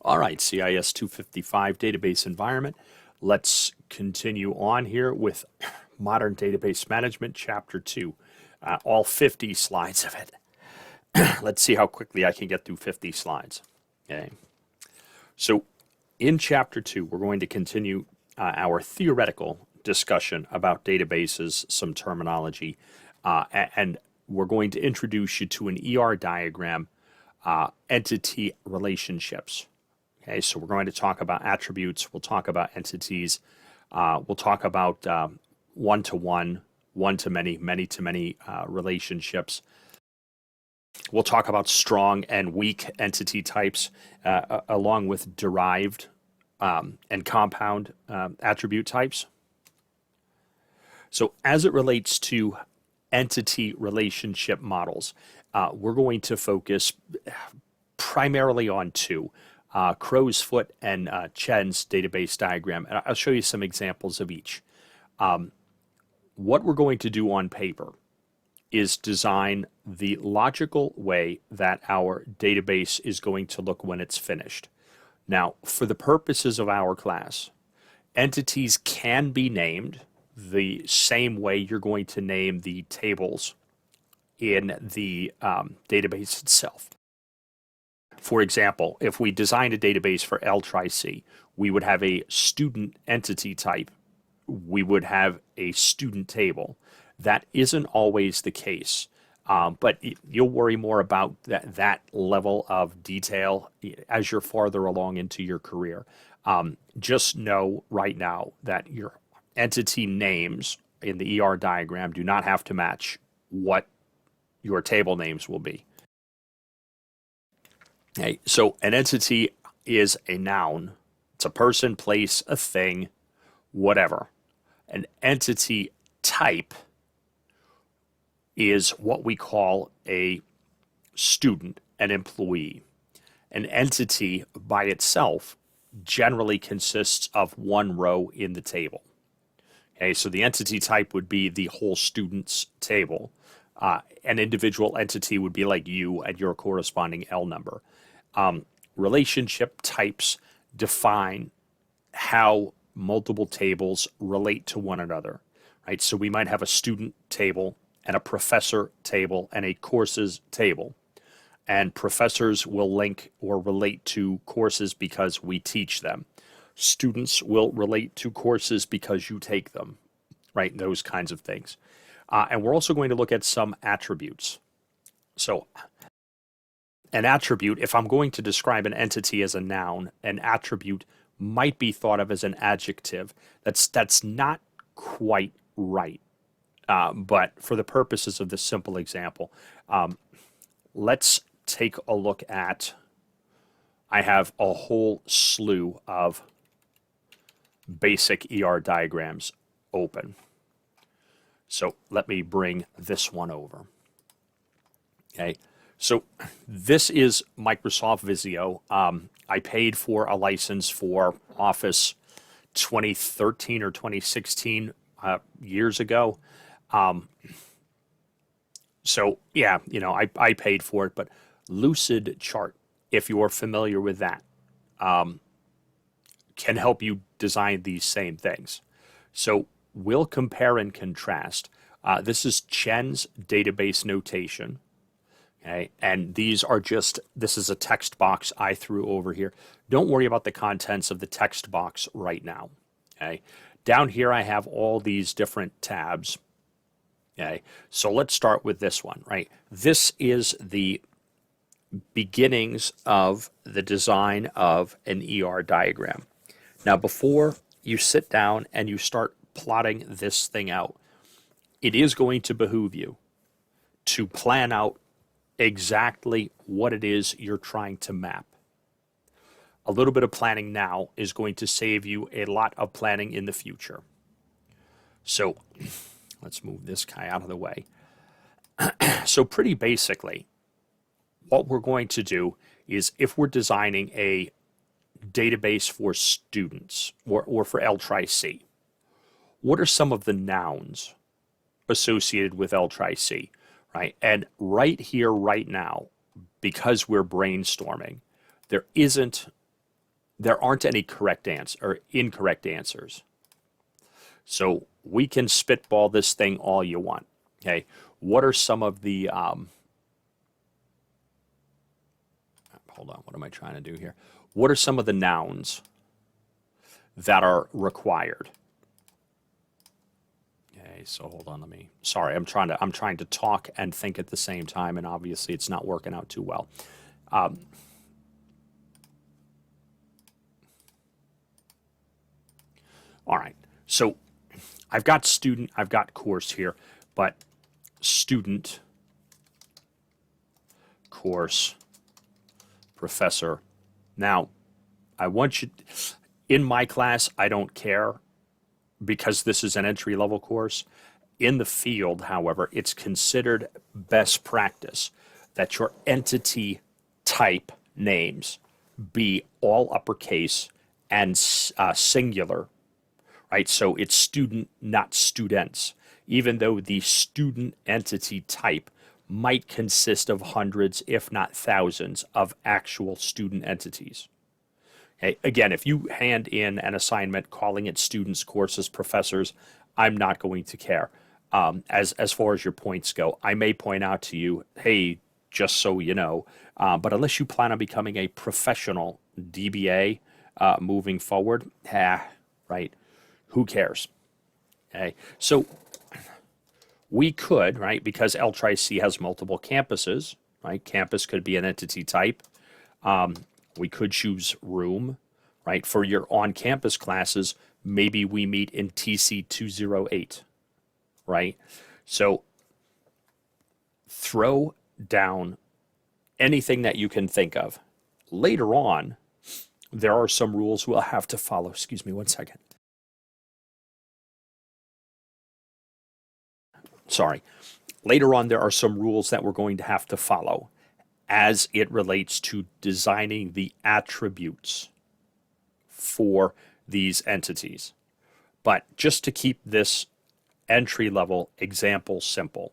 All right, CIS255 database environment. Let's continue on here with modern database management, chapter 2, all 50 slides of it. Let's see how quickly I can get through 50 slides. Okay. So in chapter 2, we're going to continue our theoretical discussion about databases, some terminology, and we're going to introduce you to an ER diagram, entity relationships. Okay, so we're going to talk about attributes, we'll talk about entities, we'll talk about one-to-one, one-to-many, many-to-many relationships. We'll talk about strong and weak entity types, along with derived and compound attribute types. So as it relates to entity relationship models, we're going to focus primarily on two. Crow's Foot and Chen's database diagram. And I'll show you some examples of each. What we're going to do on paper is design the logical way that our database is going to look when it's finished. Now, for the purposes of our class, entities can be named the same way you're going to name the tables in the database itself. For example, if we designed a database for Ch02, we would have a student entity type. We would have a student table. That isn't always the case, but you'll worry more about that level of detail as you're farther along into your career. Just know right now that your entity names in the ER diagram do not have to match what your table names will be. Okay, so an entity is a noun. It's a person, place, a thing, whatever. An entity type is what we call a student, an employee. An entity by itself generally consists of one row in the table. Okay, so the entity type would be the whole student's table. An individual entity would be like you and your corresponding L number. Relationship types define how multiple tables relate to one another, right? So we might have a student table and a professor table and a courses table. And professors will link or relate to courses because we teach them. Students will relate to courses because you take them, right? Those kinds of things. And we're also going to look at some attributes. So an attribute, if I'm going to describe an entity as a noun, an attribute might be thought of as an adjective. That's not quite right. But for the purposes of this simple example, let's take a look at, I have a whole slew of basic ER diagrams open. So let me bring this one over. Okay. So this is Microsoft Visio. I paid for a license for Office 2013 or 2016 years ago. So yeah, you know, I paid for it, but Lucid Chart, if you're familiar with that, can help you design these same things. So we'll compare and contrast. This is Chen's database notation. Okay, and these are just, this is a text box I threw over here. Don't worry about the contents of the text box right now. Okay, down here I have all these different tabs. Okay, so let's start with this one, right? This is the beginnings of the design of an ER diagram. Now, before you sit down and you start plotting this thing out, it is going to behoove you to plan out exactly what it is you're trying to map. A little bit of planning now is going to save you a lot of planning in the future. So let's move this guy out of the way. So pretty basically, what we're going to do is, if we're designing a database for students or for Ch02, what are some of the nouns associated with Ch02? Right? And right here, right now, because we're brainstorming, there isn't there aren't any correct answer or incorrect answers. So we can spitball this thing all you want. Okay, what are some of the hold on, what am I trying to do here? What are some of the nouns that are required? Okay, so hold on, sorry, I'm trying to talk and think at the same time, and obviously it's not working out too well. All right, so I've got student, I've got course here, but student, course, professor. Now, I want you, in my class, I don't care because this is an entry-level course. In the field, however, it's considered best practice that your entity type names be all uppercase and singular, right? So it's student, not students, even though the student entity type might consist of hundreds, if not thousands, of actual student entities. Okay? Again, if you hand in an assignment calling it students, courses, professors, I'm not going to care. As far as your points go, I may point out to you, hey, just so you know, but unless you plan on becoming a professional DBA moving forward, right, who cares? Okay, so we could, right, because Ch02 has multiple campuses, right, campus could be an entity type. We could choose room, right, for your on-campus classes, maybe we meet in TC208, right? So throw down anything that you can think of. Later on, there are some rules we'll have to follow. Excuse me one second. Sorry. Later on, there are some rules that we're going to have to follow as it relates to designing the attributes for these entities. But just to keep this entry-level example simple,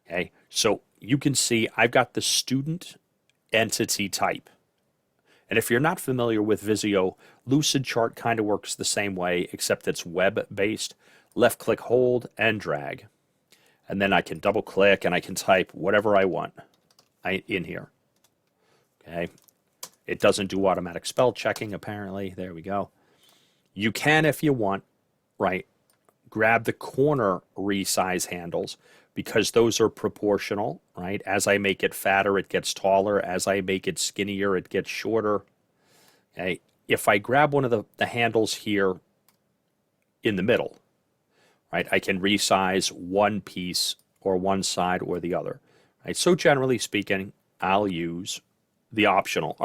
okay, so you can see I've got the student entity type. And if you're not familiar with Visio, Lucidchart kind of works the same way, except it's web-based. Left-click, hold, and drag. And then I can double-click and I can type whatever I want in here. Okay. It doesn't do automatic spell checking, apparently. There we go. You can, if you want, right, grab the corner resize handles because those are proportional, right? As I make it fatter, it gets taller. As I make it skinnier, it gets shorter. Okay. If I grab one of the handles here in the middle, right, I can resize one piece or one side or the other. Right? So generally speaking, I'll use the optional,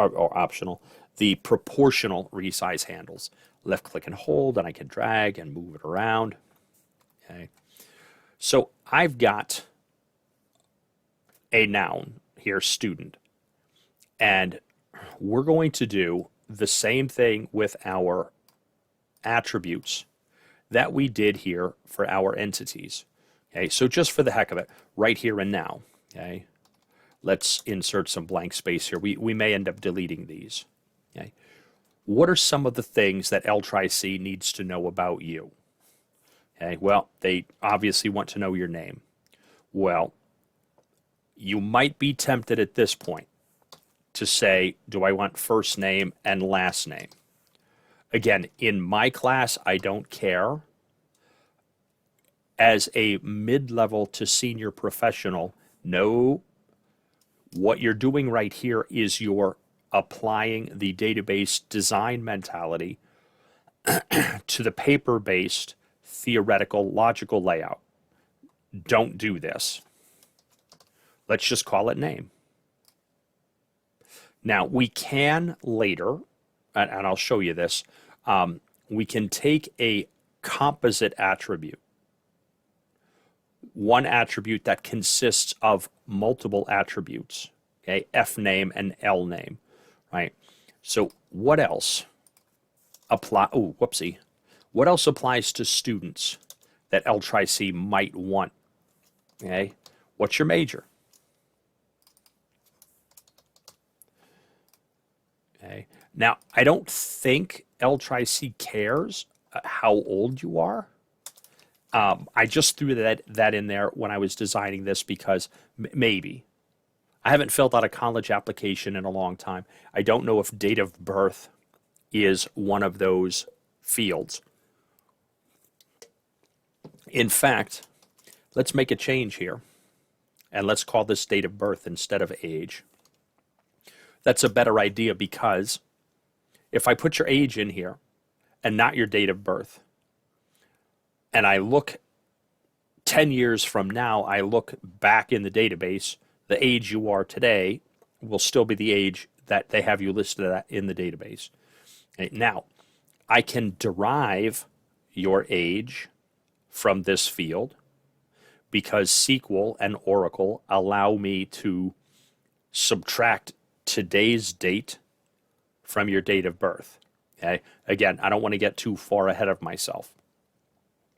the proportional resize handles. Left click and hold, and I can drag and move it around. Okay. So I've got a noun here, student, and we're going to do the same thing with our attributes that we did here for our entities. Okay, so just for the heck of it, right here and now, okay, let's insert some blank space here. We may end up deleting these. Okay, what are some of the things that Ch02 needs to know about you? Okay, well, they obviously want to know your name. Well, you might be tempted at this point to say, do I want first name and last name? Again, in my class, I don't care. As a mid-level to senior professional, no, what you're doing right here is you're applying the database design mentality to the paper-based theoretical logical layout. Don't do this. Let's just call it name. Now, we can later, and I'll show you this, we can take a composite attribute, one attribute that consists of multiple attributes, okay, F name and L name, right? So what else what else applies to students that Ch02 might want? Okay, what's your major? Okay, Now, I don't think L-Tri-C cares how old you are. I just threw that in there when I was designing this because maybe. I haven't filled out a college application in a long time. I don't know if date of birth is one of those fields. In fact, let's make a change here, and let's call this date of birth instead of age. That's a better idea because if I put your age in here and not your date of birth, and I look 10 years from now, I look back in the database, the age you are today will still be the age that they have you listed at in the database. Okay, now, I can derive your age from this field because SQL and Oracle allow me to subtract today's date from your date of birth. Okay? Again, I don't want to get too far ahead of myself.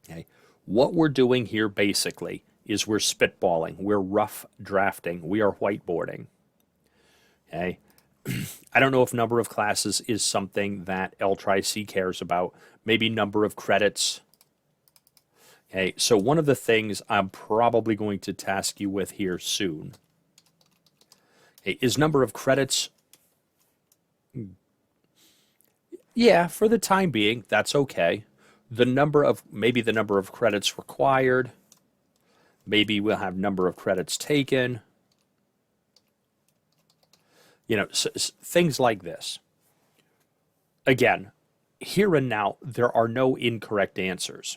Okay? What we're doing here basically is we're spitballing, we're rough drafting, we are whiteboarding. Okay? I don't know if number of classes is something that L-Tri-C cares about. Maybe number of credits. Okay, so one of the things I'm probably going to task you with here soon, okay, is number of credits. Yeah, for the time being, that's okay. Maybe the number of credits required. Maybe we'll have number of credits taken. You know, things like this. Again, here and now, there are no incorrect answers.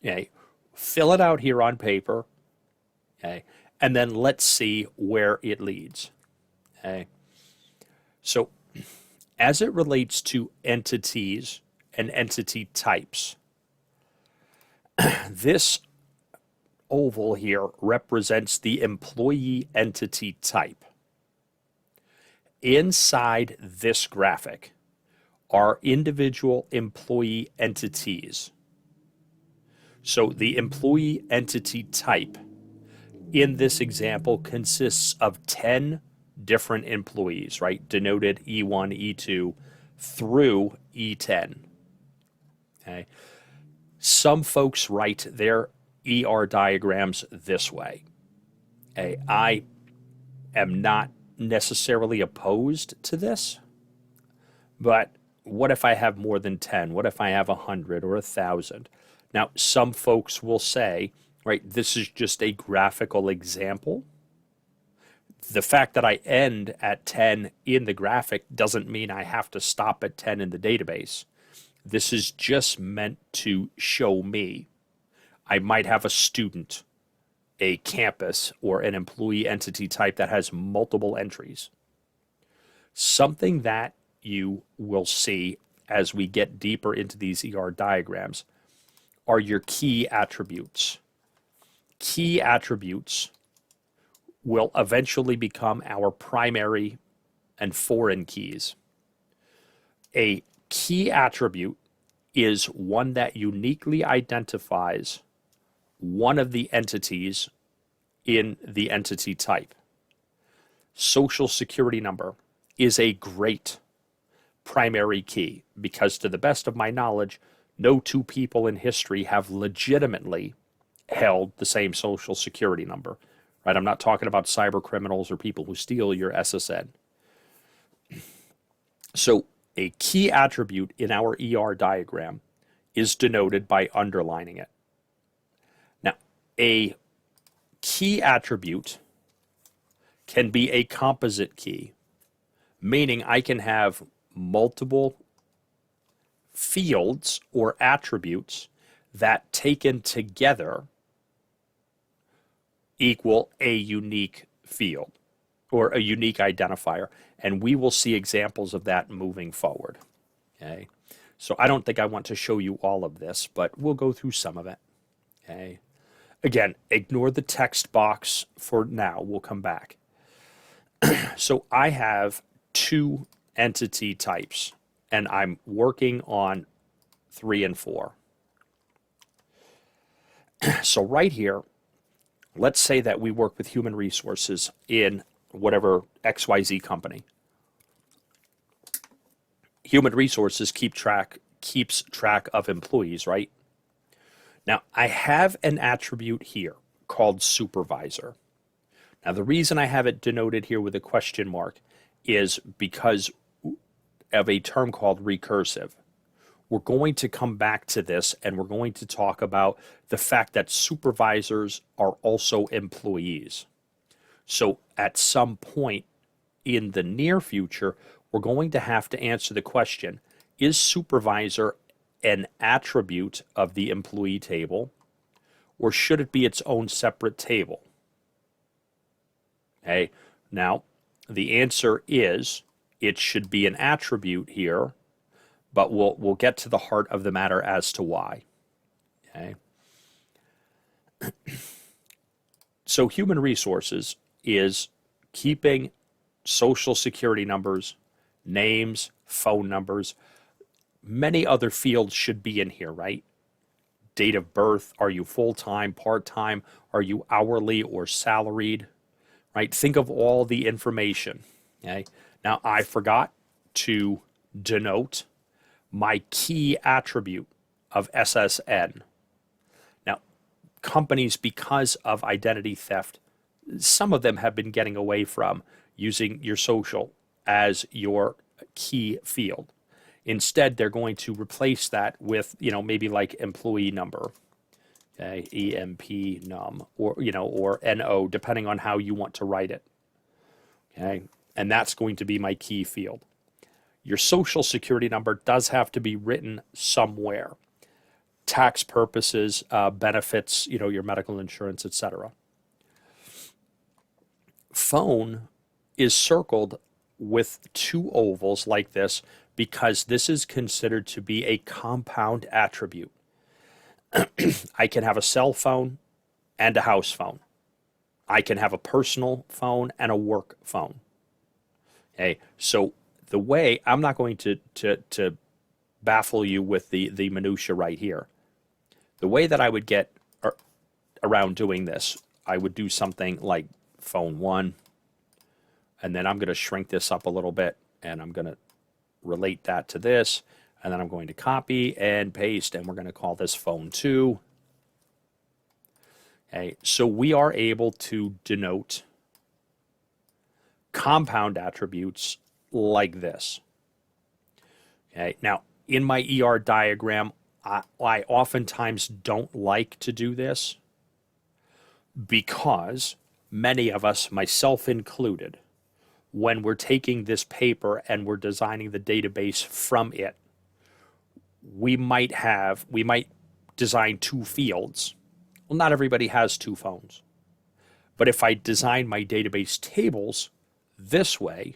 Okay, fill it out here on paper. Okay, and then let's see where it leads. Okay, so as it relates to entities and entity types, this oval here represents the employee entity type. Inside this graphic are individual employee entities. So the employee entity type in this example consists of 10 different employees, right? Denoted E1, E2 through E10. Okay. Some folks write their ER diagrams this way. Okay. I am not necessarily opposed to this, but what if I have more than 10? What if I have 100 or 1,000? Now, some folks will say, right, this is just a graphical example. The fact that I end at 10 in the graphic doesn't mean I have to stop at 10 in the database. This is just meant to show me I might have a student, a campus, or an employee entity type that has multiple entries. Something that you will see as we get deeper into these ER diagrams are your key attributes. Key attributes will eventually become our primary and foreign keys. A key attribute is one that uniquely identifies one of the entities in the entity type. Social Security number is a great primary key because, to the best of my knowledge, no two people in history have legitimately held the same Social Security number. Right? I'm not talking about cyber criminals or people who steal your SSN. So a key attribute in our ER diagram is denoted by underlining it. Now, a key attribute can be a composite key, meaning I can have multiple fields or attributes that taken together equal a unique field or a unique identifier. And we will see examples of that moving forward. Okay. So I don't think I want to show you all of this, but we'll go through some of it. Okay. Again, ignore the text box for now. We'll come back. So I have two entity types, and I'm working on 3 and 4. So right here, let's say that we work with human resources in whatever XYZ company. Human resources keeps track of employees, right? Now, I have an attribute here called supervisor. Now, the reason I have it denoted here with a question mark is because of a term called recursive. We're going to come back to this and we're going to talk about the fact that supervisors are also employees. So at some point in the near future, we're going to have to answer the question, is supervisor an attribute of the employee table, or should it be its own separate table? Okay, now the answer is it should be an attribute here, but we'll get to the heart of the matter as to why. Okay. So human resources is keeping social security numbers, names, phone numbers. Many other fields should be in here, right? Date of birth, are you full-time, part-time, are you hourly or salaried, right? Think of all the information, okay? Now, I forgot to denote my key attribute of SSN. Now, companies, because of identity theft, some of them have been getting away from using your social as your key field. Instead, they're going to replace that with, maybe like employee number, okay, EMP num, or, or NO, depending on how you want to write it, okay? And that's going to be my key field. Your social security number does have to be written somewhere. Tax purposes, benefits, your medical insurance, etc. Phone is circled with two ovals like this because this is considered to be a compound attribute. I can have a cell phone and a house phone. I can have a personal phone and a work phone. Okay, so the way, I'm not going to baffle you with the minutia right here. The way that I would get around doing this, I would do something like phone 1, and then I'm going to shrink this up a little bit, and I'm going to relate that to this, and then I'm going to copy and paste, and we're going to call this phone 2. Okay, so we are able to denote compound attributes like this. Okay, now in my ER diagram, I oftentimes don't like to do this because many of us, myself included, when we're taking this paper and we're designing the database from it, we might design 2 fields. Well, not everybody has 2 phones. But if I design my database tables this way,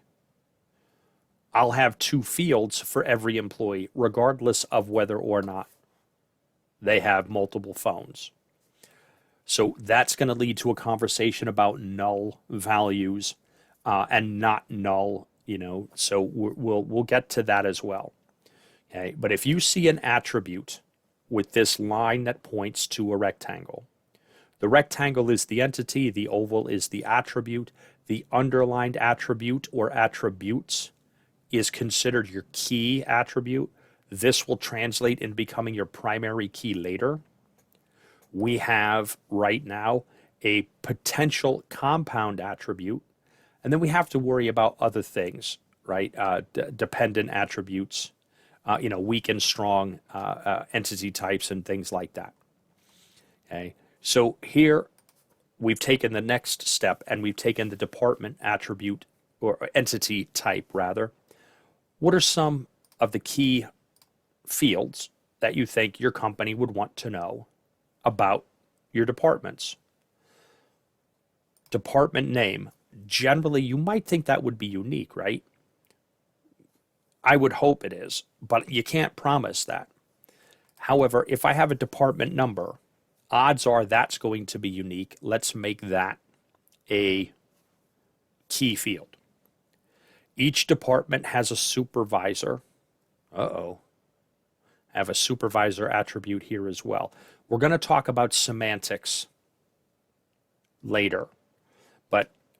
I'll have 2 fields for every employee, regardless of whether or not they have multiple phones. So that's going to lead to a conversation about null values and not null, so we'll get to that as well. Okay, but if you see an attribute with this line that points to a rectangle, the rectangle is the entity, the oval is the attribute, the underlined attribute or attributes is considered your key attribute. This will translate in becoming your primary key later. We have right now a potential compound attribute, and then we have to worry about other things, right? Dependent attributes, weak and strong entity types and things like that. Okay, so here we've taken the next step and we've taken the department attribute or entity type rather. What are some of the key fields that you think your company would want to know about your departments? Department name. Generally, you might think that would be unique, right? I would hope it is, but you can't promise that. However, if I have a department number, odds are that's going to be unique. Let's make that a key field. Each department has a supervisor. I have a supervisor attribute here as well. We're going to talk about semantics later.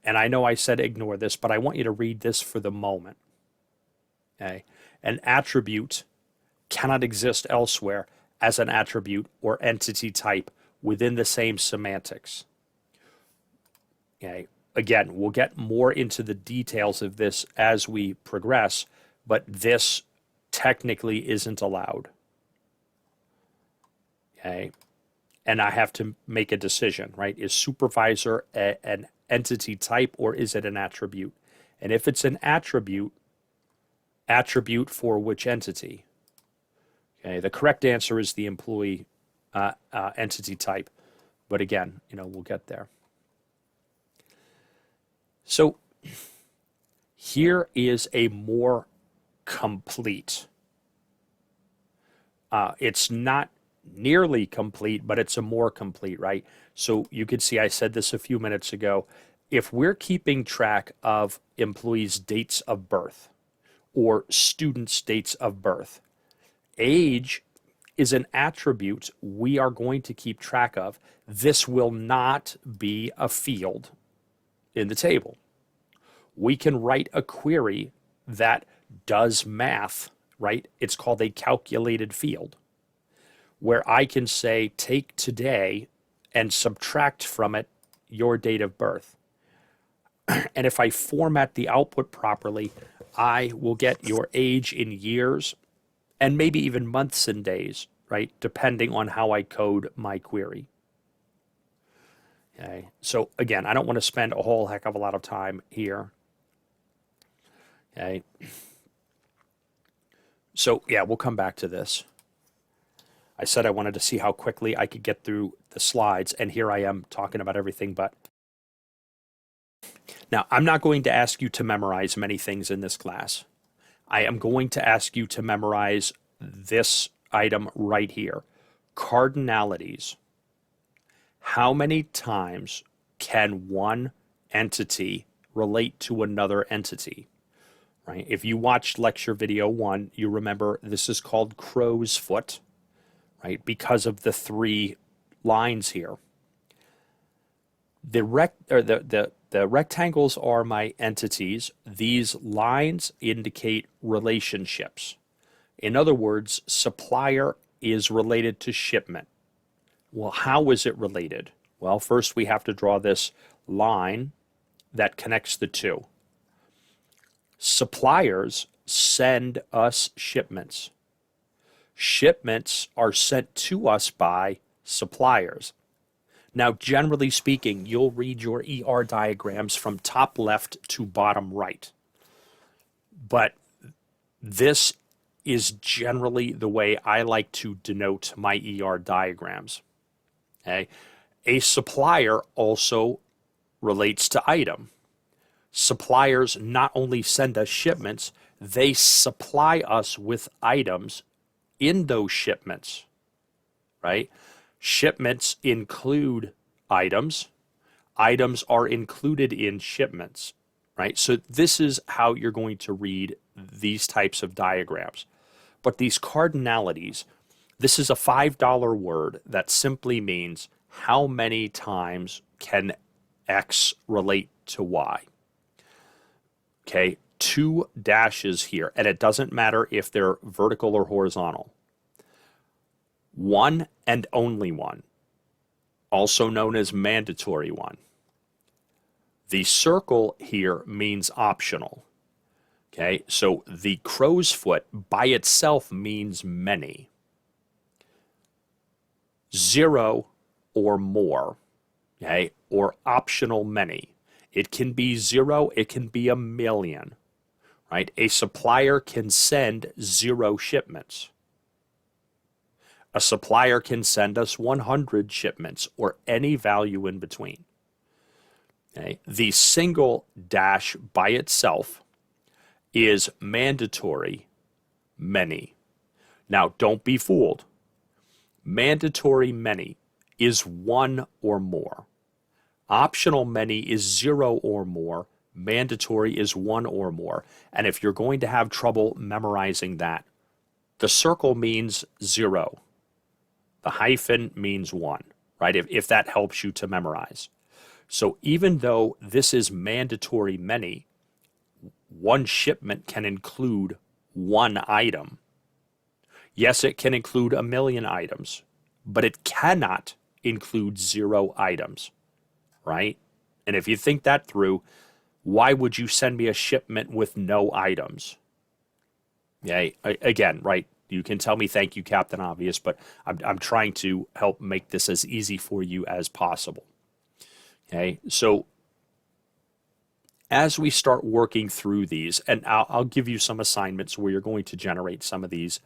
And I know I said ignore this, but I want you to read this for the moment. Okay? An attribute cannot exist elsewhere as an attribute or entity type within the same semantics. Okay. Again, we'll get more into the details of this as we progress, but this technically isn't allowed. Okay. And I have to make a decision, right? Is supervisor an entity type or is it an attribute? And if it's an attribute for which entity? Okay, the correct answer is the employee entity type. But again, we'll get there. So here is a more complete. It's not nearly complete, but it's a more complete, right? So you could see I said this a few minutes ago. If we're keeping track of employees' dates of birth or students' dates of birth, age is an attribute we are going to keep track of. This will not be a field in the table. We can write a query that does math, right? It's called a calculated field, where I can say, take today and subtract from it your date of birth. And if I format the output properly, I will get your age in years and maybe even months and days, right? Depending on how I code my query. Okay. So again, I don't want to spend a whole heck of a lot of time here. Okay. So yeah, we'll come back to this. I said I wanted to see how quickly I could get through the slides, and here I am talking about everything but. Now, I'm not going to ask you to memorize many things in this class. I am going to ask you to memorize this item right here. Cardinalities. How many times can one entity relate to another entity? Right? If you watched lecture video 1, you remember this is called crow's foot, right? Because of the 3 lines here. The rectangles are my entities. These lines indicate relationships. In other words, supplier is related to shipment. Well, how is it related? Well, first we have to draw this line that connects the two. Suppliers send us shipments. Shipments are sent to us by suppliers. Now, generally speaking, you'll read your ER diagrams from top left to bottom right. But this is generally the way I like to denote my ER diagrams. Okay? A supplier also relates to item. Suppliers not only send us shipments, they supply us with items in those shipments, right? Shipments include items. Items are included in shipments, right? So this is how you're going to read these types of diagrams. But these cardinalities, this is a $5 word that simply means how many times can X relate to Y. Okay, 2 dashes here, and it doesn't matter if they're vertical or horizontal. 1 and only 1, also known as mandatory 1. The circle here means optional. Okay, so the crow's foot by itself means many. 0 or more, okay, or optional many. It can be 0, it can be 1,000,000, right? A supplier can send 0 shipments. A supplier can send us 100 shipments or any value in between. Okay? The single dash by itself is mandatory many. Now, don't be fooled. Mandatory many is 1 or more. Optional many is 0 or more. Mandatory is 1 or more. And if you're going to have trouble memorizing that, the circle means 0. The hyphen means 1, right? If that helps you to memorize. So even though this is mandatory many, one shipment can include one item. Yes, it can include a million items, but it cannot include 0 items, right? And if you think that through, why would you send me a shipment with no items? Yeah, again, right? You can tell me thank you, Captain Obvious, but I'm trying to help make this as easy for you as possible. Okay, so as we start working through these, and I'll give you some assignments where you're going to generate some of these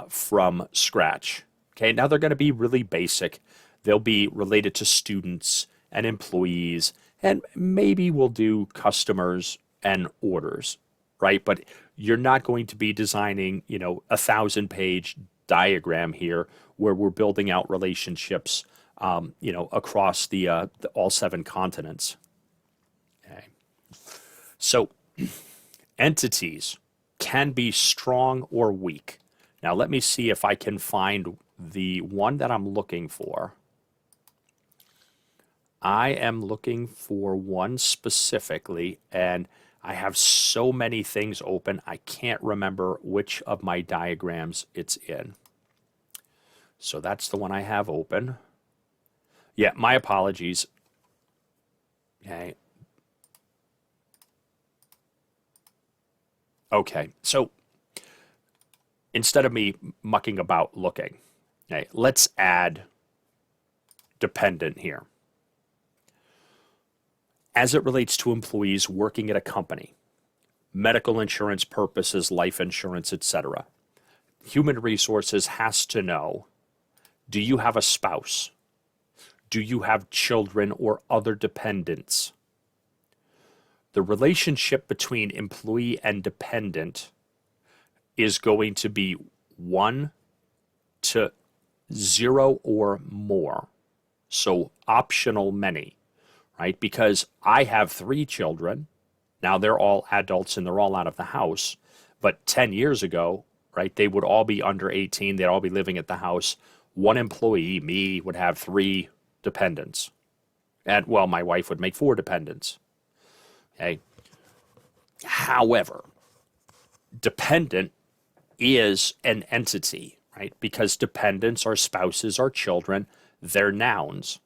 from scratch. Okay, now they're going to be really basic. They'll be related to students and employees, and maybe we'll do customers and orders, right? But you're not going to be designing, 1,000-page diagram here where we're building out relationships, across the all 7 continents. Okay. So entities can be strong or weak. Now let me see if I can find the one that I'm looking for. I am looking for one specifically, and I have so many things open, I can't remember which of my diagrams it's in. So that's the one I have open. Yeah, my apologies. Okay. Okay, so instead of me mucking about looking, okay, let's add dependent here. As it relates to employees working at a company, medical insurance purposes, life insurance, etc., human resources has to know, do you have a spouse? Do you have children or other dependents? The relationship between employee and dependent is going to be 1 to 0 or more. So optional many, right? Because I have 3 children. Now they're all adults and they're all out of the house. But 10 years ago, right, they would all be under 18. They'd all be living at the house. One employee, me, would have 3 dependents. And, well, my wife would make 4 dependents. Okay. However, dependent is an entity, right? Because dependents are spouses or children, they're nouns.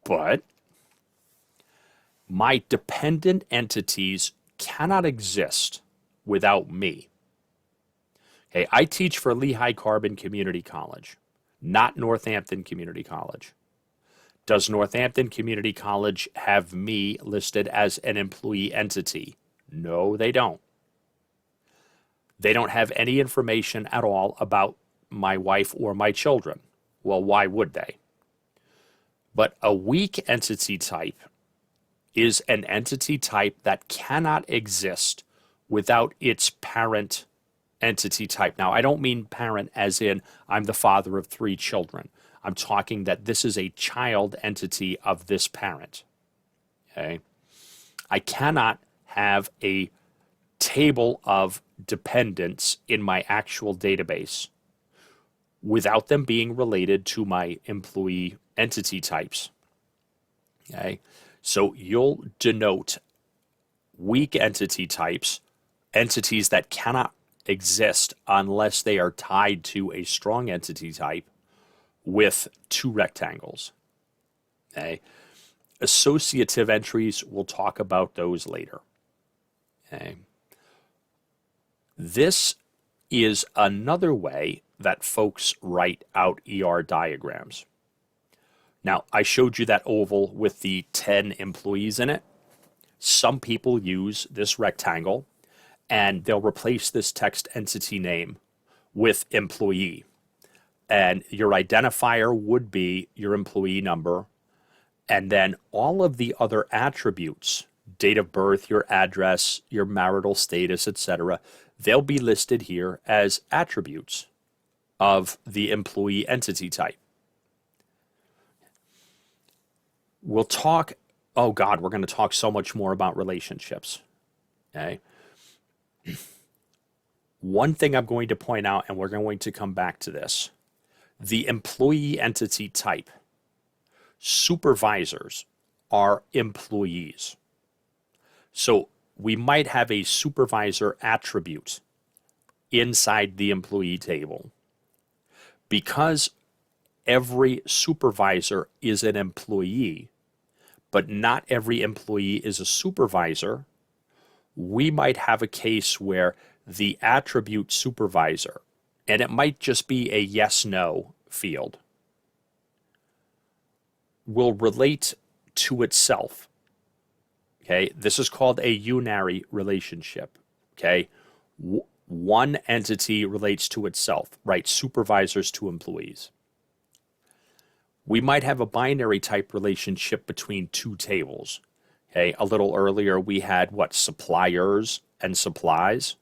But my dependent entities cannot exist without me. Okay, I teach for Lehigh Carbon Community College, not Northampton Community College. Does Northampton Community College have me listed as an employee entity? No, they don't. They don't have any information at all about my wife or my children. Well, why would they? But a weak entity type is an entity type that cannot exist without its parent entity type. Now, I don't mean parent as in I'm the father of 3 children. I'm talking that this is a child entity of this parent. Okay? I cannot have a table of dependents in my actual database without them being related to my employee entity types. Okay? So you'll denote weak entity types, entities that cannot exist unless they are tied to a strong entity type, with 2 rectangles. Okay? Associative entries, we'll talk about those later. Okay? This is another way that folks write out ER diagrams. Now, I showed you that oval with the 10 employees in it. Some people use this rectangle, and they'll replace this text entity name with employee. And your identifier would be your employee number, and then all of the other attributes, date of birth, your address, your marital status, etc., they'll be listed here as attributes of the employee entity type. We'll talk, oh God, we're going to talk so much more about relationships. Okay. One thing I'm going to point out, and we're going to come back to this, the employee entity type. Supervisors are employees. So we might have a supervisor attribute inside the employee table. Because every supervisor is an employee, but not every employee is a supervisor, we might have a case where the attribute supervisor, and it might just be a yes/no field, will relate to itself. Okay, this is called a unary relationship. Okay, one entity relates to itself, right? Supervisors to employees. We might have a binary type relationship between two tables. Okay, a little earlier we had what? Suppliers and supplies.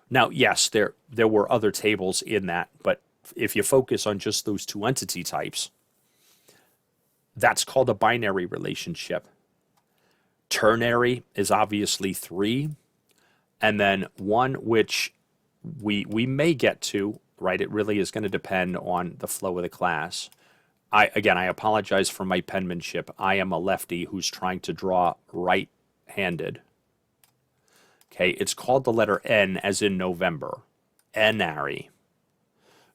Now, yes, there were other tables in that, but if you focus on just those two entity types, that's called a binary relationship. Ternary is obviously 3, and then one which we may get to, right? It really is going to depend on the flow of the class. I apologize for my penmanship. I am a lefty who's trying to draw right-handed. Okay, it's called the letter N as in November. N-ary.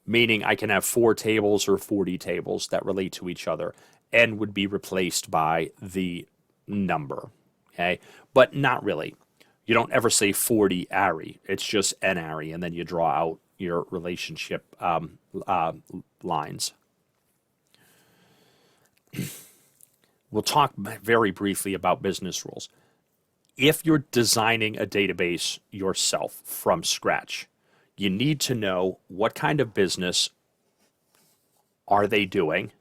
Meaning I can have 4 tables or 40 tables that relate to each other. N would be replaced by the number. Okay, but not really. You don't ever say 40-ary. It's just N-ary, and then you draw out your relationship lines. We'll talk very briefly about business rules. If you're designing a database yourself from scratch, you need to know what kind of business are they doing.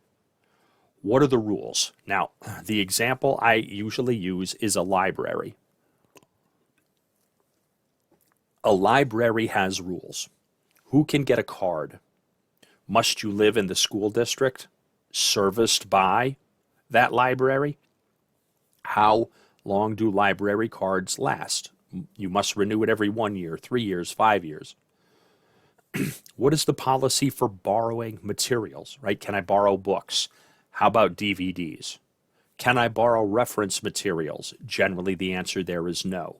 What are the rules? Now, the example I usually use is a library. A library has rules. Who can get a card? Must you live in the school district serviced by that library? How long do library cards last? You must renew it every 1 year, 3 years, 5 years. What is the policy for borrowing materials, right? Can I borrow books? How about DVDs? Can I borrow reference materials? Generally, the answer there is no.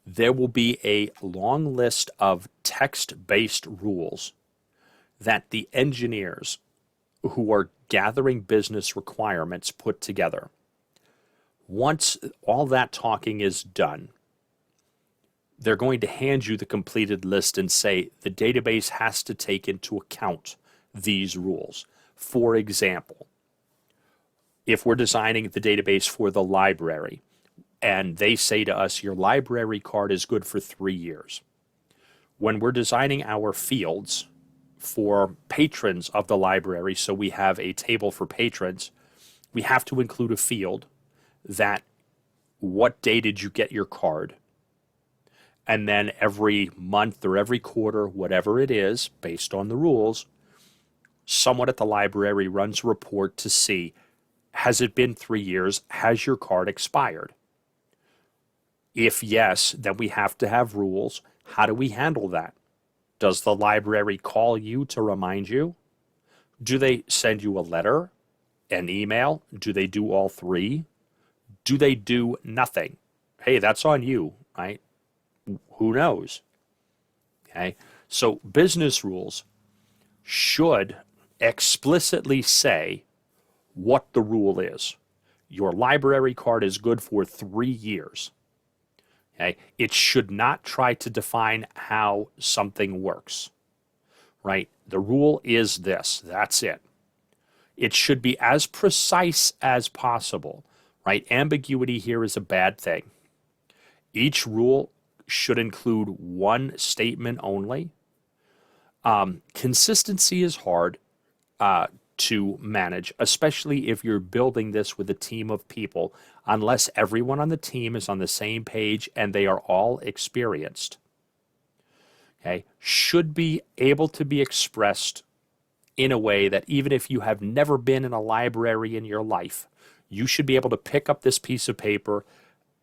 There will be a long list of text-based rules that the engineers who are gathering business requirements put together. Once all that talking is done, they're going to hand you the completed list and say the database has to take into account these rules. For example, if we're designing the database for the library and they say to us, your library card is good for 3 years. When we're designing our fields for patrons of the library, so we have a table for patrons, we have to include a field that what day did you get your card? And then every month or every quarter, whatever it is, based on the rules, someone at the library runs a report to see, has it been 3 years? Has your card expired? If yes, then we have to have rules. How do we handle that? Does the library call you to remind you? Do they send you a letter, an email? Do they do all 3? Do they do nothing? Hey, that's on you, right? Who knows? Okay, so business rules should explicitly say what the rule is. Your library card is good for 3 years. Okay, it should not try to define how something works, right? The rule is this, that's it. It should be as precise as possible, right? Ambiguity here is a bad thing. Each rule should include one statement only. Consistency is hard to manage, especially if you're building this with a team of people, unless everyone on the team is on the same page and they are all experienced. Okay, should be able to be expressed in a way that even if you have never been in a library in your life, you should be able to pick up this piece of paper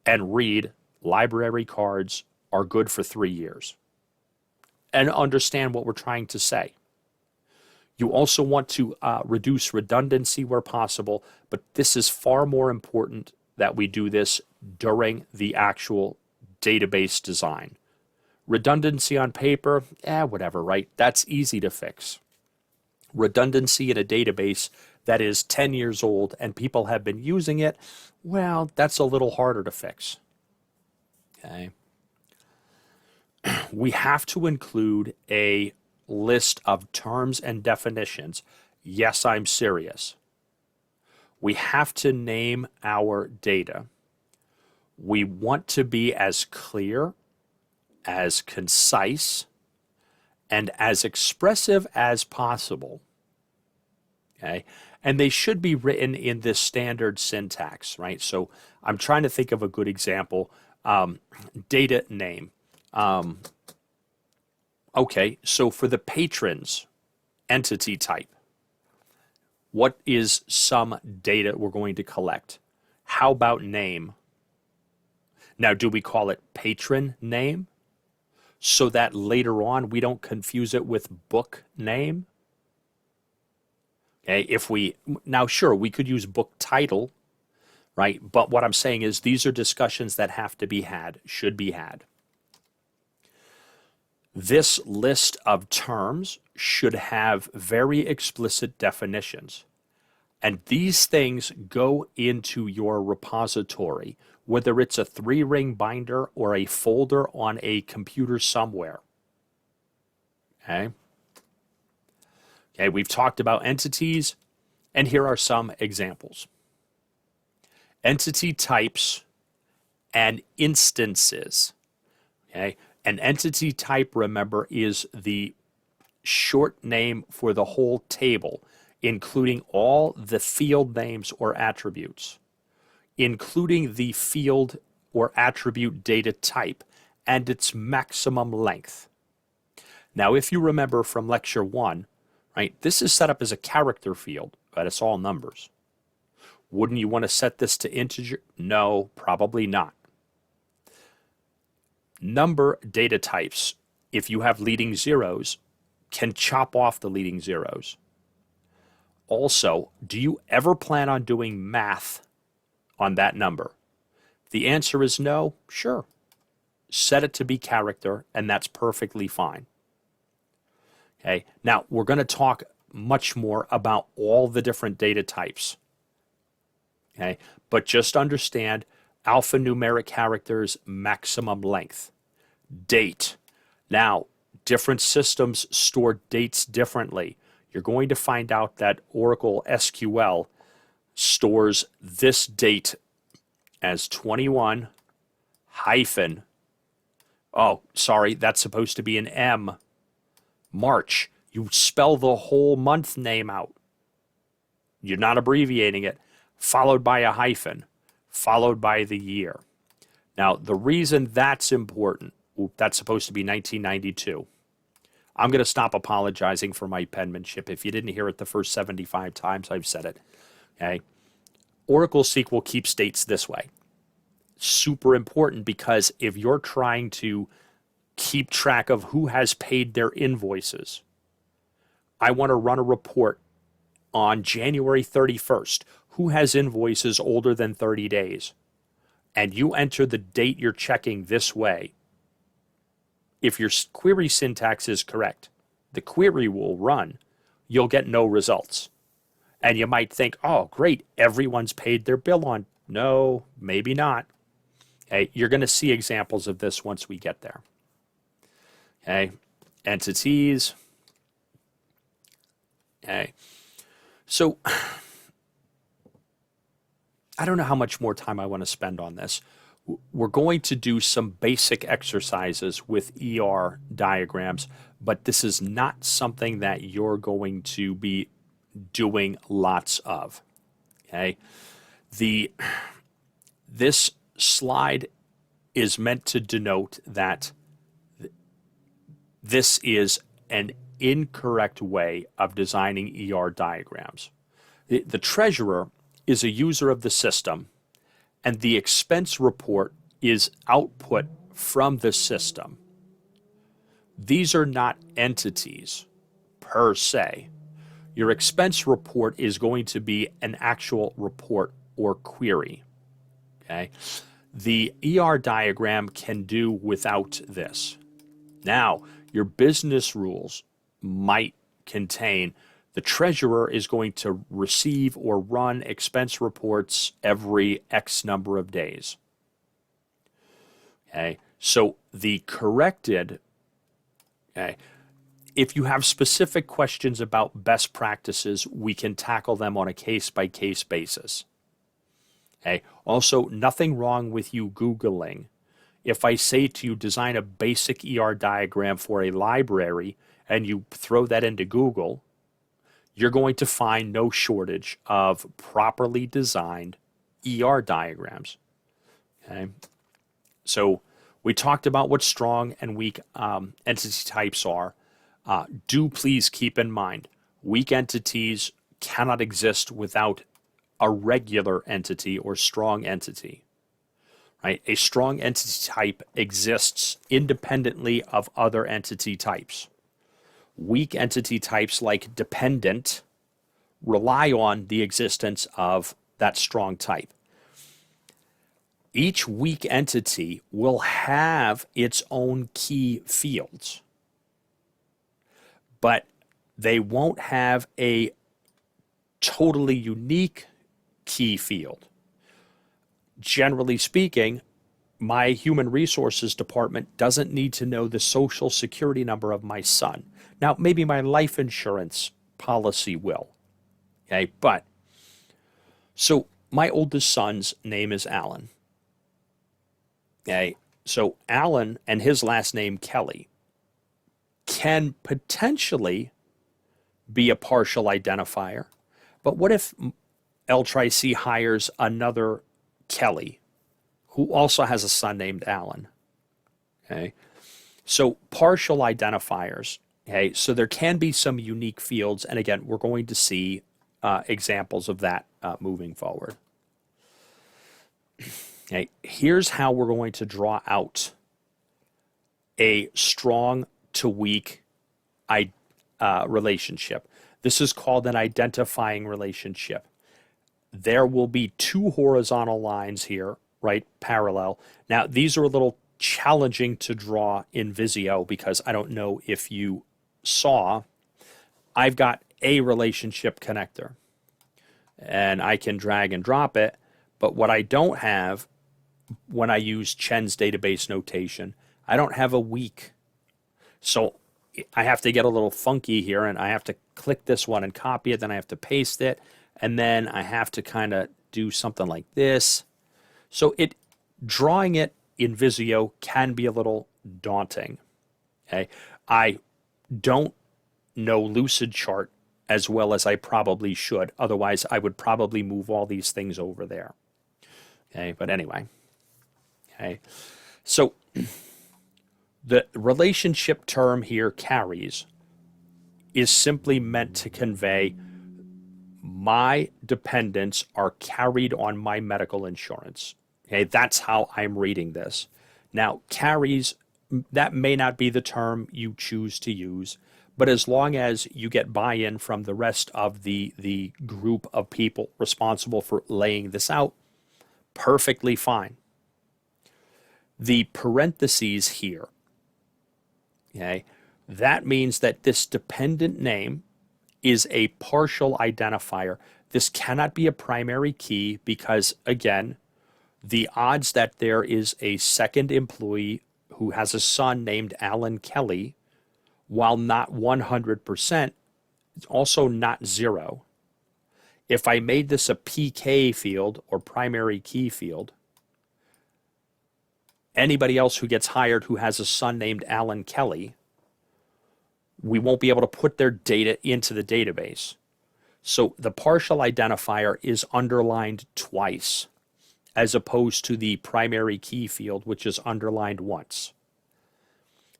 and read library cards are good for 3 years and understand what we're trying to say. You also want to reduce redundancy where possible, but this is far more important that we do this during the actual database design. Redundancy on paper, whatever, right? That's easy to fix. Redundancy in a database that is 10 years old and people have been using it, well, that's a little harder to fix. Okay. We have to include a list of terms and definitions. Yes, I'm serious. We have to name our data. We want to be as clear, as concise, and as expressive as possible. Okay? And they should be written in this standard syntax, right? So I'm trying to think of a good example. Data name. Okay, so for the patrons entity type, what is some data we're going to collect? How about name? Now, do we call it patron name so that later on we don't confuse it with book name? Okay, now sure, we could use book title, right? But what I'm saying is these are discussions that have to be had, should be had. This list of terms should have very explicit definitions. And these things go into your repository, whether it's a 3-ring binder or a folder on a computer somewhere. Okay? Okay, we've talked about entities, and here are some examples. Entity types and instances. Okay? An entity type, remember, is the short name for the whole table, including all the field names or attributes, including the field or attribute data type and its maximum length. Now, if you remember from lecture 1, right, this is set up as a character field, but it's all numbers. Wouldn't you want to set this to integer? No, probably not. Number data types, if you have leading zeros, can chop off the leading zeros. Also, do you ever plan on doing math on that number? The answer is no. Sure. Set it to be character, and that's perfectly fine. Okay. Now, we're going to talk much more about all the different data types. Okay. But just understand alphanumeric characters, maximum length. Date. Now, different systems store dates differently. You're going to find out that Oracle SQL stores this date as 21 hyphen, oh, sorry, that's supposed to be an M, March. You spell the whole month name out. You're not abbreviating it, followed by a hyphen, followed by the year. Now, the reason that's important, that's supposed to be 1992. I'm going to stop apologizing for my penmanship. If you didn't hear it the first 75 times I've said it. Okay? Oracle SQL keeps dates this way. Super important because if you're trying to keep track of who has paid their invoices, I want to run a report on January 31st. Who has invoices older than 30 days? And you enter the date you're checking this way. If your query syntax is correct, the query will run. You'll get no results. And you might think, oh, great, everyone's paid their bill on. No, maybe not. Okay, you're going to see examples of this once we get there. Okay, entities. Okay, so I don't know how much more time I want to spend on this. We're going to do some basic exercises with ER diagrams, but this is not something that you're going to be doing lots of. Okay, this slide is meant to denote that this is an incorrect way of designing ER diagrams. The treasurer is a user of the system, and the expense report is output from the system. These are not entities per se. Your expense report is going to be an actual report or query. Okay? The ER diagram can do without this. Now, your business rules might contain the treasurer is going to receive or run expense reports every X number of days. Okay, so the corrected, okay, if you have specific questions about best practices, we can tackle them on a case-by-case basis. Okay, also, nothing wrong with you Googling. If I say to you, design a basic ER diagram for a library, and you throw that into Google, you're going to find no shortage of properly designed ER diagrams. Okay, so we talked about what strong and weak entity types are. Do please keep in mind, weak entities cannot exist without a regular entity or strong entity. Right? A strong entity type exists independently of other entity types. Weak entity types like dependent rely on the existence of that strong type. Each weak entity will have its own key fields, but they won't have a totally unique key field. Generally speaking, my human resources department doesn't need to know the social security number of my son. Now, maybe my life insurance policy will. Okay, but so my oldest son's name is Alan. Okay, so Alan and his last name Kelly can potentially be a partial identifier. But what if L-Tri-C hires another Kelly who also has a son named Alan? Okay, so partial identifiers. Okay, so there can be some unique fields, and again, we're going to see examples of that moving forward. Okay, here's how we're going to draw out a strong to weak relationship. This is called an identifying relationship. There will be two horizontal lines here, right, parallel. Now, these are a little challenging to draw in Visio because I don't know if you saw, I've got a relationship connector and I can drag and drop it, but what I don't have when I use Chen's database notation, I don't have a weak. So I have to get a little funky here and I have to click this one and copy it, then I have to paste it, and then I have to kind of do something like this. So drawing it in Visio can be a little daunting. Okay, I don't know Lucidchart as well as I probably should. Otherwise, I would probably move all these things over there. Okay, but anyway. Okay, so the relationship term here, carries, is simply meant to convey my dependents are carried on my medical insurance. Okay, that's how I'm reading this. Now, carries, that may not be the term you choose to use, but as long as you get buy-in from the rest of the group of people responsible for laying this out, perfectly fine. The parentheses here, okay, that means that this dependent name is a partial identifier. This cannot be a primary key because, again, the odds that there is a second employee who has a son named Alan Kelly, while not 100%, it's also not 0. If I made this a PK field or primary key field, anybody else who gets hired who has a son named Alan Kelly, we won't be able to put their data into the database. So the partial identifier is underlined twice, as opposed to the primary key field, which is underlined once.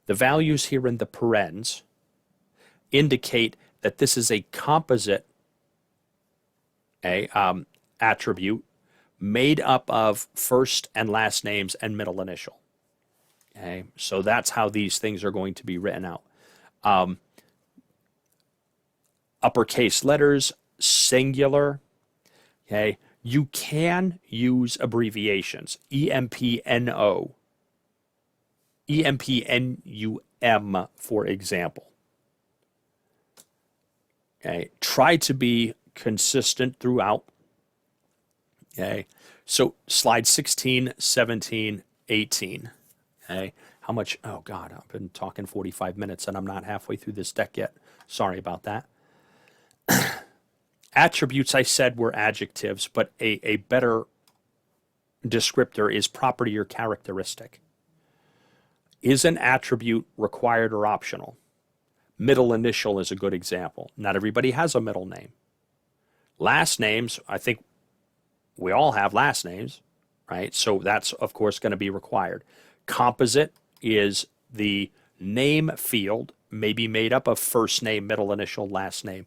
The values here in the parens indicate that this is a composite attribute made up of first and last names and middle initial. Okay, so that's how these things are going to be written out. Uppercase letters, singular. Okay, You can use abbreviations, EMPNO, EMPNUM, for example. Okay, try to be consistent throughout. Okay, so slide 16, 17, 18. Okay, how much? Oh God, I've been talking 45 minutes and I'm not halfway through this deck yet. Sorry about that. Attributes, I said, were adjectives, but a better descriptor is property or characteristic. Is an attribute required or optional? Middle initial is a good example. Not everybody has a middle name. Last names, I think we all have last names, right? So that's, of course, going to be required. Composite is the name field, may be made up of first name, middle initial, last name.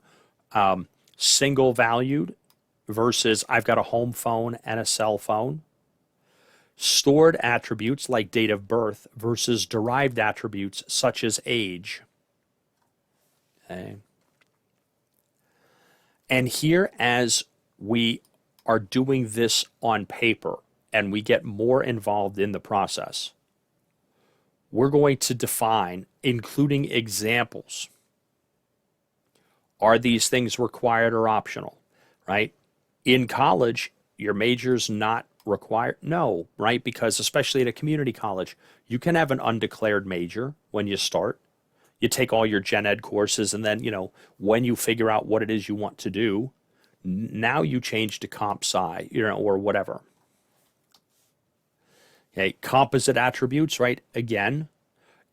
Single valued versus I've got a home phone and a cell phone. Stored attributes like date of birth versus derived attributes such as age. Okay. And here, as we are doing this on paper and we get more involved in the process, we're going to define, including examples. Are these things required or optional, right? In college, your major's not required. No, right? Because especially at a community college, you can have an undeclared major when you start. You take all your gen ed courses, and then, when you figure out what it is you want to do, now you change to comp sci, or whatever. Okay, composite attributes, right? Again,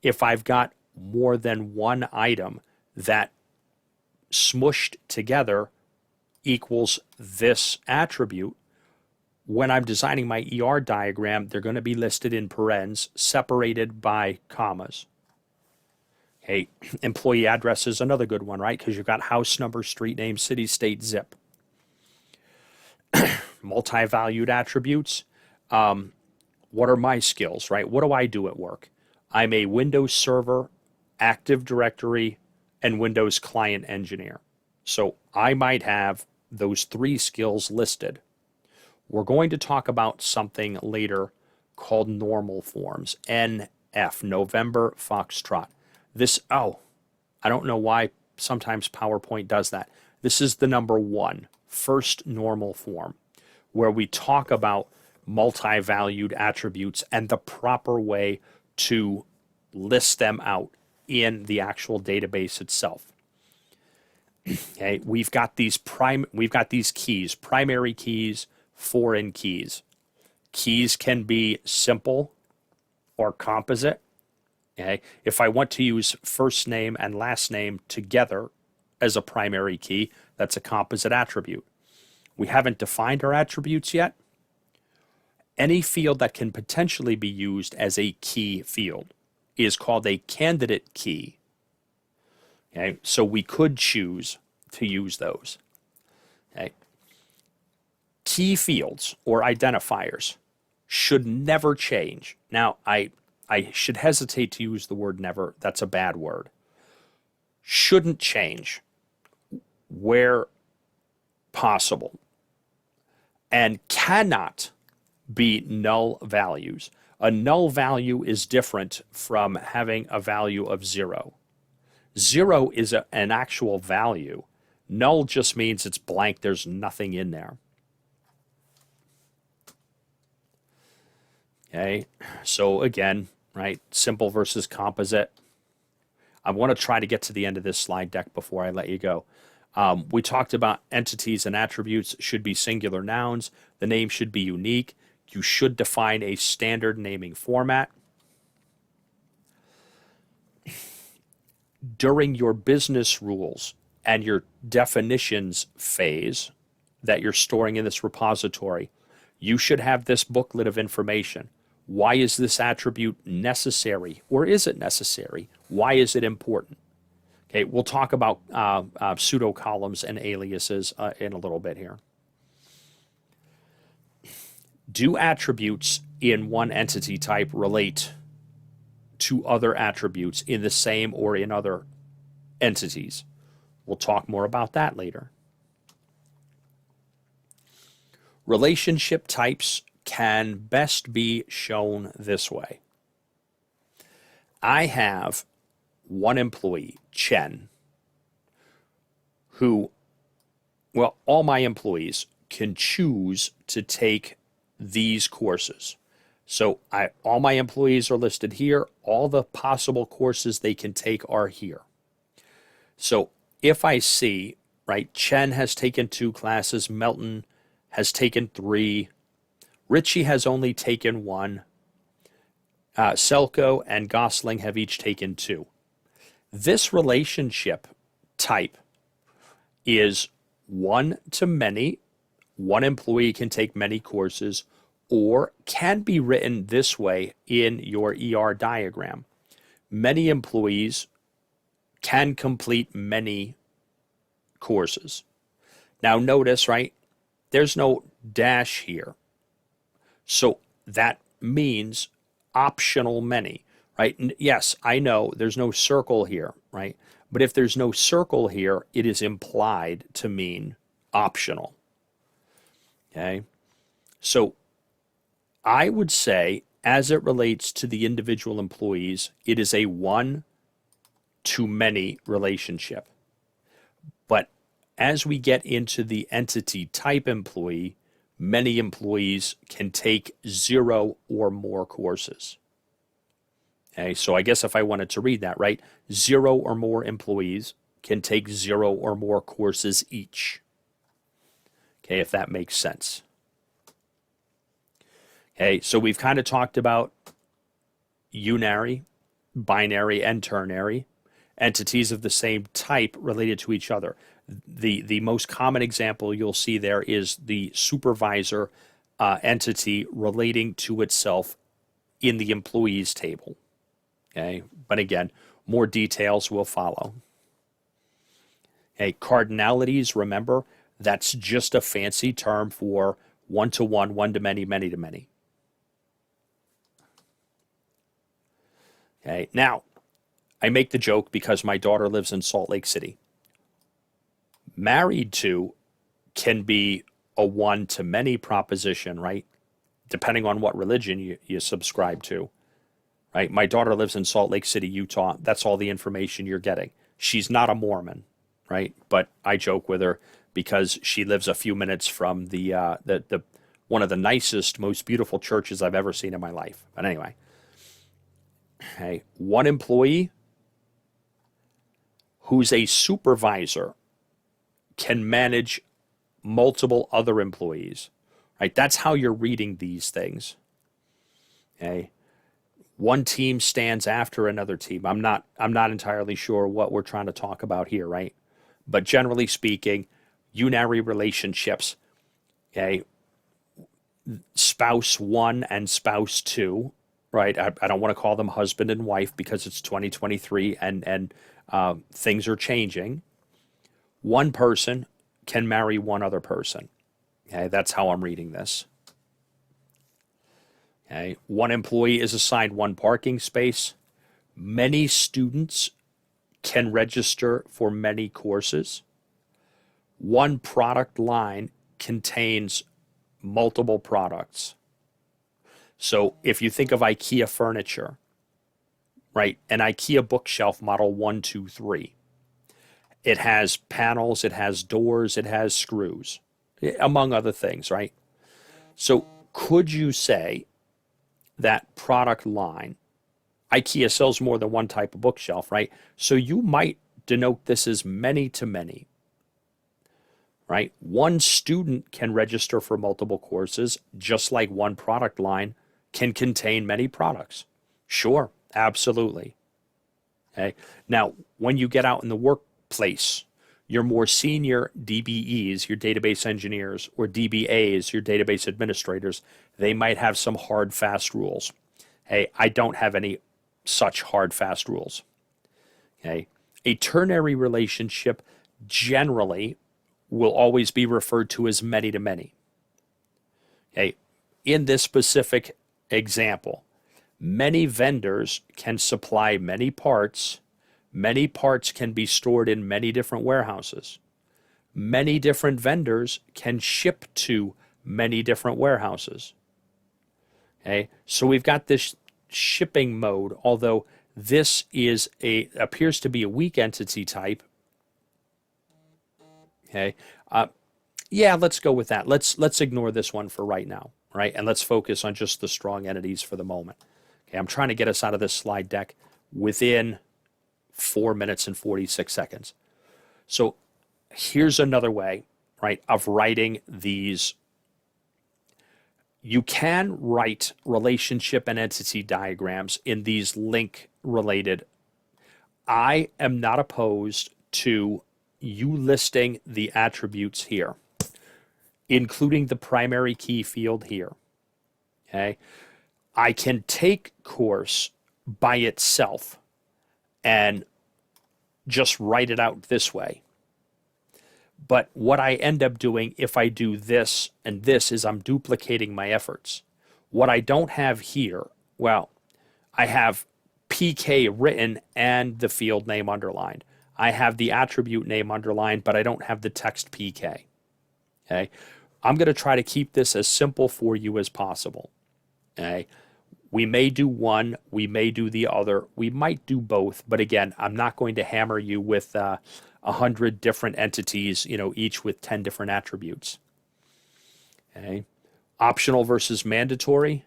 if I've got more than one item that smushed together equals this attribute, when I'm designing my ER diagram, they're going to be listed in parens, separated by commas. Okay, employee address is another good one, right? Because you've got house number, street name, city, state, zip. Multi-valued attributes. What are my skills, right? What do I do at work? I'm a Windows Server, Active Directory, and Windows Client Engineer. So I might have those 3 skills listed. We're going to talk about something later called normal forms. NF, November Foxtrot. I don't know why sometimes PowerPoint does that. This is the number 1, first normal form, where we talk about multi-valued attributes and the proper way to list them out in the actual database itself. Okay, we've got these keys, primary keys, foreign keys. Keys can be simple or composite. Okay, if I want to use first name and last name together as a primary key, that's a composite attribute. We haven't defined our attributes yet. Any field that can potentially be used as a key field is called a candidate key. Okay, so we could choose to use those. Okay. Key fields or identifiers should never change. Now, I should hesitate to use the word never. That's a bad word. Shouldn't change where possible, and cannot be null values. A null value is different from having a value of 0. 0 is an actual value. Null just means it's blank. There's nothing in there. Okay, so again, right, simple versus composite. I want to try to get to the end of this slide deck before I let you go. We talked about entities and attributes should be singular nouns. The name should be unique. You should define a standard naming format. During your business rules and your definitions phase that you're storing in this repository, you should have this booklet of information. Why is this attribute necessary, or is it necessary? Why is it important? Okay, we'll talk about pseudo columns and aliases in a little bit here. Do attributes in one entity type relate to other attributes in the same or in other entities? We'll talk more about that later. Relationship types can best be shown this way. I have one employee, Chen, who, well, all my employees can choose to take these courses. So all my employees are listed here. All the possible courses they can take are here. So if I see, right, Chen has taken 2 classes, Melton has taken 3, Richie has only taken 1, Selko and Gosling have each taken 2. This relationship type is one to many. One employee can take many courses, or can be written this way in your ER diagram. Many employees can complete many courses. Now notice, right, there's no dash here. So that means optional many, right? And yes, I know there's no circle here, right? But if there's no circle here, it is implied to mean optional. Okay? So I would say, as it relates to the individual employees, it is a one-to-many relationship. But as we get into the entity type employee, many employees can take 0 or more courses. Okay, so I guess if I wanted to read that, right, 0 or more employees can take 0 or more courses each. Okay, if that makes sense. Okay, so we've kind of talked about unary, binary, and ternary, entities of the same type related to each other. The most common example you'll see there is the supervisor entity relating to itself in the employees table. Okay, but again, more details will follow. Okay, cardinalities, remember, that's just a fancy term for one-to-one, one-to-many, many-to-many. Okay, now, I make the joke because my daughter lives in Salt Lake City. Married to can be a one-to-many proposition, right? Depending on what religion you subscribe to, right? My daughter lives in Salt Lake City, Utah. That's all the information you're getting. She's not a Mormon, right? But I joke with her because she lives a few minutes from the one of the nicest, most beautiful churches I've ever seen in my life. But anyway, okay, one employee who's a supervisor can manage multiple other employees, right? That's how you're reading these things. Okay, one team stands after another team. I'm not entirely sure what we're trying to talk about here, right? But generally speaking, unary relationships, okay, spouse 1 and spouse 2, right? I don't want to call them husband and wife because it's 2023 and things are changing. One person can marry one other person. Okay, that's how I'm reading this. Okay, one employee is assigned one parking space. Many students can register for many courses. One product line contains multiple products. So if you think of IKEA furniture, right, an IKEA bookshelf model 1, 2, 3, it has panels, it has doors, it has screws, among other things, right? So could you say that product line, IKEA sells more than one type of bookshelf, right? So you might denote this as many to many, right? One student can register for multiple courses, just like one product line can contain many products. Sure, absolutely. Okay. Now, when you get out in the workplace, your more senior DBEs, your database engineers, or DBAs, your database administrators, they might have some hard, fast rules. Hey, I don't have any such hard, fast rules. Okay. A ternary relationship generally will always be referred to as many to many. Okay. In this specific example, many vendors can supply many parts. Many parts can be stored in many different warehouses. Many different vendors can ship to many different warehouses. Okay, so we've got this shipping mode, although this is appears to be a weak entity type. Okay, yeah, let's go with that. Let's ignore this one for right now, right? And let's focus on just the strong entities for the moment. Okay, I'm trying to get us out of this slide deck within 4 minutes and 46 seconds. So here's another way, right, of writing these. You can write relationship and entity diagrams in these link related. I am not opposed to you listing the attributes here, including the primary key field here. Okay. I can take course by itself and just write it out this way. But what I end up doing if I do this and this is I'm duplicating my efforts. What I don't have here, well, I have PK written and the field name underlined. I have the attribute name underlined, but I don't have the text PK. Okay. I'm going to try to keep this as simple for you as possible. Okay. We may do one, we may do the other, we might do both, but again, I'm not going to hammer you with 100 different entities, each with 10 different attributes. Okay. Optional versus mandatory.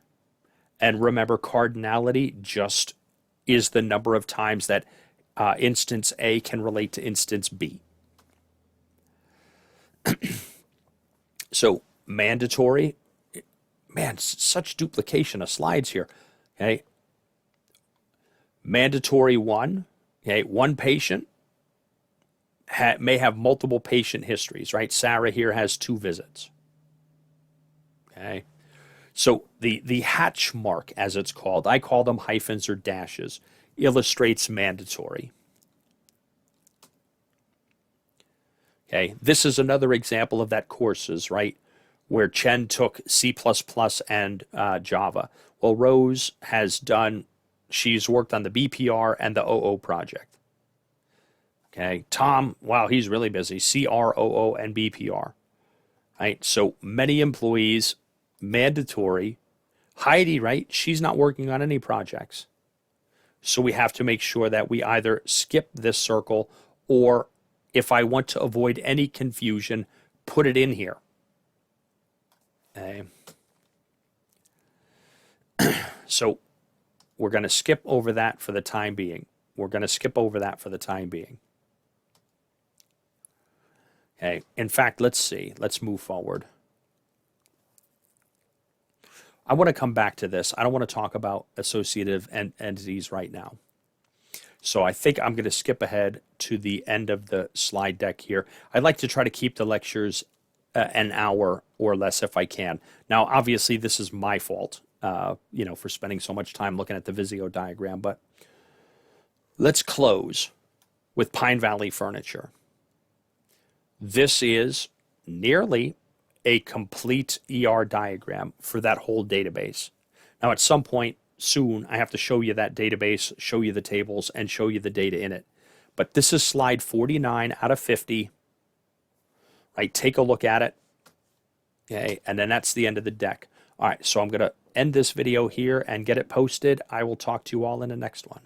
And remember, cardinality just is the number of times that instance A can relate to instance B. So mandatory, man, such duplication of slides here. Okay. Mandatory one, okay, one patient may have multiple patient histories, right? Sarah here has 2 visits. Okay. So the hatch mark, as it's called, I call them hyphens or dashes, illustrates mandatory. Okay, this is another example of that courses, right, where Chen took C++ and Java. Well, Rose has she's worked on the BPR and the OO project. Okay, Tom, wow, he's really busy, CR, OO, and BPR. Right, so many employees, mandatory. Heidi, right, she's not working on any projects. So we have to make sure that we either skip this circle or, if I want to avoid any confusion, put it in here. Okay. So we're going to skip over that for the time being. Okay. In fact, let's see. Let's move forward. I want to come back to this. I don't want to talk about associative entities right now. So I think I'm going to skip ahead to the end of the slide deck here. I'd like to try to keep the lectures an hour or less if I can. Now, obviously, this is my fault, for spending so much time looking at the Visio diagram. But let's close with Pine Valley Furniture. This is nearly a complete ER diagram for that whole database. Now, at some point soon, I have to show you that database, show you the tables, and show you the data in it. But this is slide 49 out of 50. Right, take a look at it. Okay, and then that's the end of the deck. All right, so I'm going to end this video here and get it posted. I will talk to you all in the next one.